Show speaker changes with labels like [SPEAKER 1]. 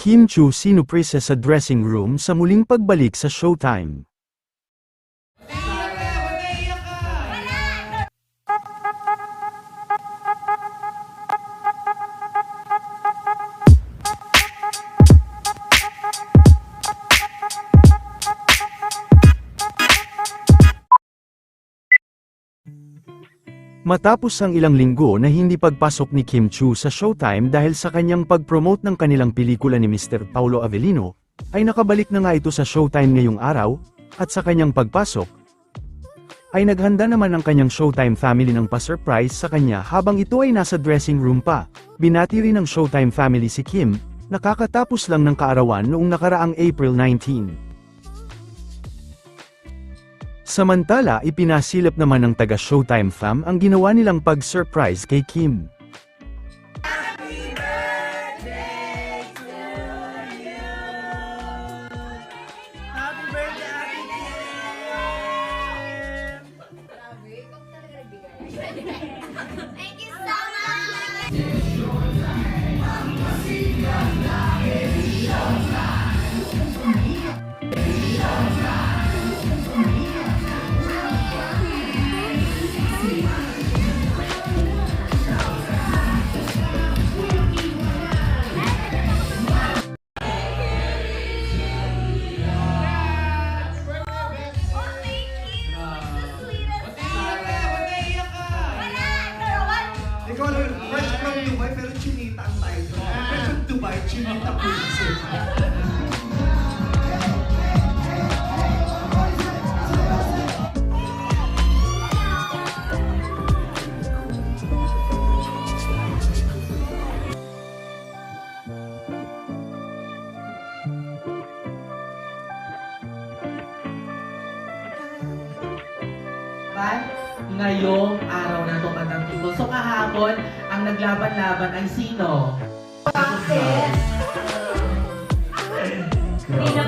[SPEAKER 1] Kim Chu sinuprise sa dressing room sa muling pagbalik sa Showtime. Matapos ang ilang linggo na hindi pagpasok ni Kim Chu sa Showtime dahil sa kanyang pag-promote ng kanilang pelikula ni Mr. Paulo Avellino, ay nakabalik na nga ito sa Showtime ngayong araw, at sa kanyang pagpasok, ay naghanda naman ang kanyang Showtime family ng pa-surprise sa kanya habang ito ay nasa dressing room pa. Binati rin ng Showtime family si Kim, nakakatapos lang ng kaarawan noong nakaraang April 19. Samantala, ipinasilip naman ng taga-Showtime fam ang ginawa nilang pag-surprise kay Kim.
[SPEAKER 2] Happy birthday to you. Happy birthday, Ate Kim.
[SPEAKER 3] Grabe, ikaw talaga nagbigay. Thank you so much!
[SPEAKER 2] Ikaw lang, fresh from Dubai, pero chinita ang title. Fresh from Dubai, chinita princess.
[SPEAKER 4] Ngayong araw na tumatang ito. So kahapon, ang naglaban-laban ay sino?
[SPEAKER 3] Bakit? Hindi na